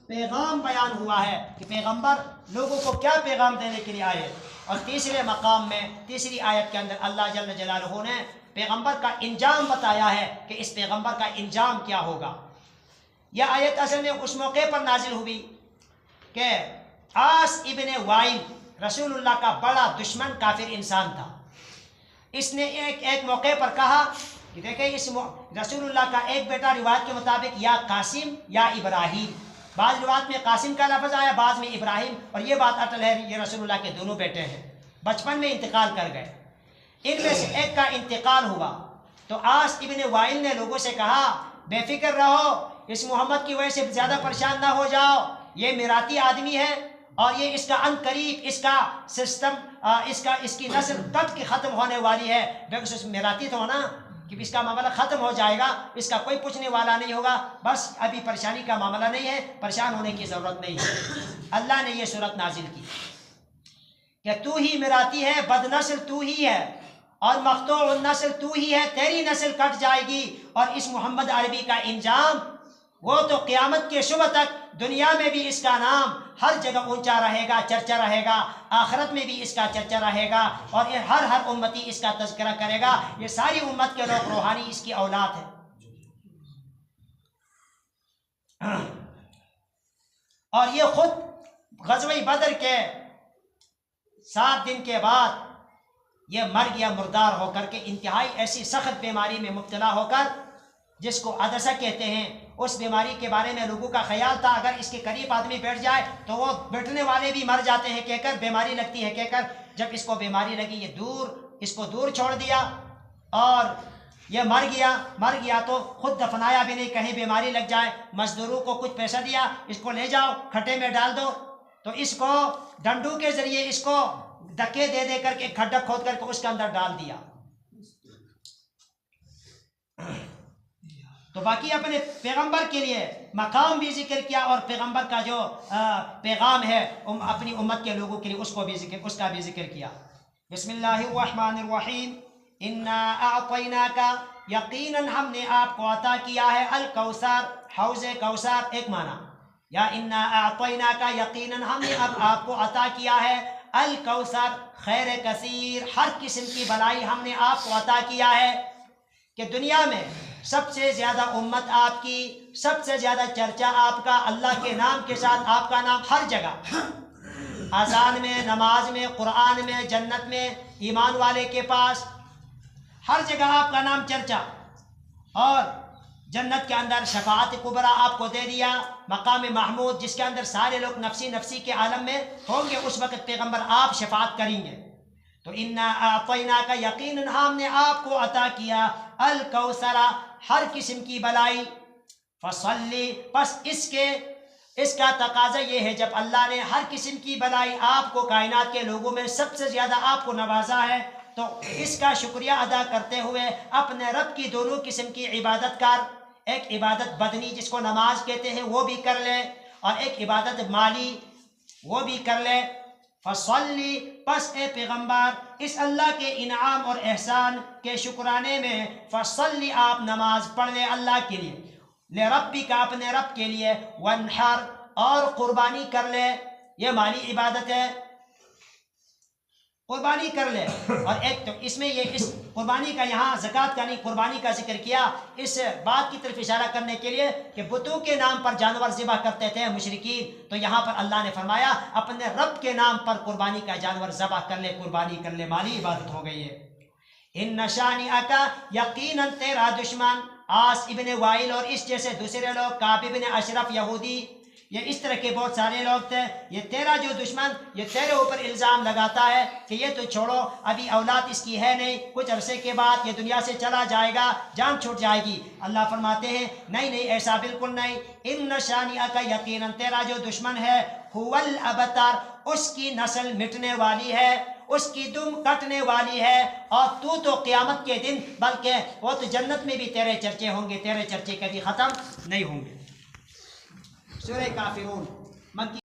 پیغام بیان ہوا ہے کہ پیغمبر لوگوں کو کیا پیغام دینے کے لیے آئے. اور تیسرے مقام میں تیسری آیت کے اندر اللہ جل جلالہ نے پیغمبر کا انجام بتایا ہے کہ اس پیغمبر کا انجام کیا ہوگا. یہ آیت اصل میں اس موقع پر نازل ہوئی کہ عاص ابن وائل رسول اللہ کا بڑا دشمن کافر انسان تھا. اس نے ایک موقع پر کہا کہ دیکھیں اس رسول اللہ کا ایک بیٹا روایت کے مطابق یا قاسم یا ابراہیم، بعض روایت میں قاسم کا لفظ آیا، بعض میں ابراہیم، اور یہ بات اٹل ہے یہ رسول اللہ کے دونوں بیٹے ہیں، بچپن میں انتقال کر گئے. ان میں سے ایک کا انتقال ہوا تو عاص ابن وائل نے لوگوں سے کہا بے فکر رہو، اس محمد کی وجہ سے زیادہ پریشان نہ ہو جاؤ، یہ میراثی آدمی ہے اور یہ اس کا ان قریب اس کا سسٹم اس کی نسل کب کی ختم ہونے والی ہے. بے میراثی تو ہونا کہ اس کا معاملہ ختم ہو جائے گا، اس کا کوئی پوچھنے والا نہیں ہوگا، بس ابھی پریشانی کا معاملہ نہیں ہے، پریشان ہونے کی ضرورت نہیں ہے. اللہ نے یہ صورت نازل کی کہ تو ہی میراثی ہے، بد نسل تو ہی ہے اور مقطوع النسل تو ہی ہے، تیری نسل کٹ جائے گی. اور اس محمد عربی کا انجام وہ تو قیامت کے صبح تک دنیا میں بھی اس کا نام ہر جگہ اونچا رہے گا، چرچا رہے گا، آخرت میں بھی اس کا چرچا رہے گا، اور یہ ہر امتی اس کا تذکرہ کرے گا. یہ ساری امت کے لوگ روحانی اس کی اولاد ہے. اور یہ خود غزوہ بدر کے 7 دن کے بعد یہ مر گیا مردار ہو کر کے، انتہائی ایسی سخت بیماری میں مبتلا ہو کر جس کو عدسہ کہتے ہیں. اس بیماری کے بارے میں لوگوں کا خیال تھا اگر اس کے قریب آدمی بیٹھ جائے تو وہ بیٹھنے والے بھی مر جاتے ہیں کہہ کر، بیماری لگتی ہے کہہ کر. جب اس کو بیماری لگی یہ اس کو دور چھوڑ دیا اور یہ مر گیا تو خود دفنایا بھی نہیں، کہیں بیماری لگ جائے. مزدوروں کو کچھ پیسہ دیا، اس کو لے جاؤ کھٹے میں ڈال دو، تو اس کو ڈنڈوں کے ذریعے اس کو دھکے دے کر کے کھڈا کھود کر کے اس کے اندر ڈال دیا. تو باقی اپنے پیغمبر کے لیے مقام بھی ذکر کیا اور پیغمبر کا جو پیغام ہے اپنی امت کے لوگوں کے لیے اس کا بھی ذکر کیا. بسم اللہ الرحمن الرحیم. انا اعطیناک، یقیناً ہم نے آپ کو عطا کیا ہے الکوثر، حوض کوثر. ایک معنی یا انا اعطیناک، یقیناً ہم نے اب آپ کو عطا کیا ہے الکوثر، خیر کثیر، ہر قسم کی بھلائی ہم نے آپ کو عطا کیا ہے. کہ دنیا میں سب سے زیادہ امت آپ کی، سب سے زیادہ چرچا آپ کا، اللہ کے نام کے ساتھ آپ کا نام ہر جگہ، اذان میں، نماز میں، قرآن میں، جنت میں، ایمان والے کے پاس، ہر جگہ آپ کا نام چرچا. اور جنت کے اندر شفاعت کبریٰ آپ کو دے دیا، مقام محمود جس کے اندر سارے لوگ نفسی نفسی کے عالم میں ہوں گے، اس وقت پیغمبر آپ شفاعت کریں گے. تو انا اعطیناک، یقیناً ہم نے آپ کو عطا کیا الکوثر، ہر قسم کی بلائی. فصلی، پس اس کا تقاضا یہ ہے جب اللہ نے ہر قسم کی بلائی آپ کو کائنات کے لوگوں میں سب سے زیادہ آپ کو نوازا ہے تو اس کا شکریہ ادا کرتے ہوئے اپنے رب کی دونوں قسم کی عبادت کر، ایک عبادت بدنی جس کو نماز کہتے ہیں وہ بھی کر لے، اور ایک عبادت مالی وہ بھی کر لے. فصلی، پس اے پیغمبر اس اللہ کے انعام اور احسان کے شکرانے میں فصلی، آپ نماز پڑھ لے اللہ کے لیے، لربک، اپنے رب کے لیے، وانحر، اور قربانی کر لے. یہ مالی عبادت ہے، قربانی کر لے. اور ایک تو اس میں اس قربانی کا یہاں زکوٰۃ کا نہیں قربانی کا ذکر کیا، اس بات کی طرف اشارہ کرنے کے لیے کہ بتوں کے نام پر جانور ذبح کرتے تھے مشرکین، تو یہاں پر اللہ نے فرمایا اپنے رب کے نام پر قربانی کا جانور ذبح کر لے، قربانی کر لے، مالی عبادت ہو گئی ہے. ان شانئک، یقیناً تیرا دشمن عاص ابن وائل اور اس جیسے دوسرے لوگ، کعب ابن اشرف یہودی، یہ اس طرح کے بہت سارے لوگ تھے، یہ تیرا جو دشمن یہ تیرے اوپر الزام لگاتا ہے کہ یہ تو چھوڑو، ابھی اولاد اس کی ہے نہیں، کچھ عرصے کے بعد یہ دنیا سے چلا جائے گا، جان چھوٹ جائے گی. اللہ فرماتے ہیں نہیں ایسا بالکل نہیں. ان شانئک، یقیناً تیرا جو دشمن ہے، هو الابتر، اس کی نسل مٹنے والی ہے، اس کی دم کٹنے والی ہے، اور تو قیامت کے دن بلکہ وہ تو جنت میں بھی تیرے چرچے ہوں گے، تیرے چرچے کبھی ختم نہیں ہوں گے. سورہ کافرون مکی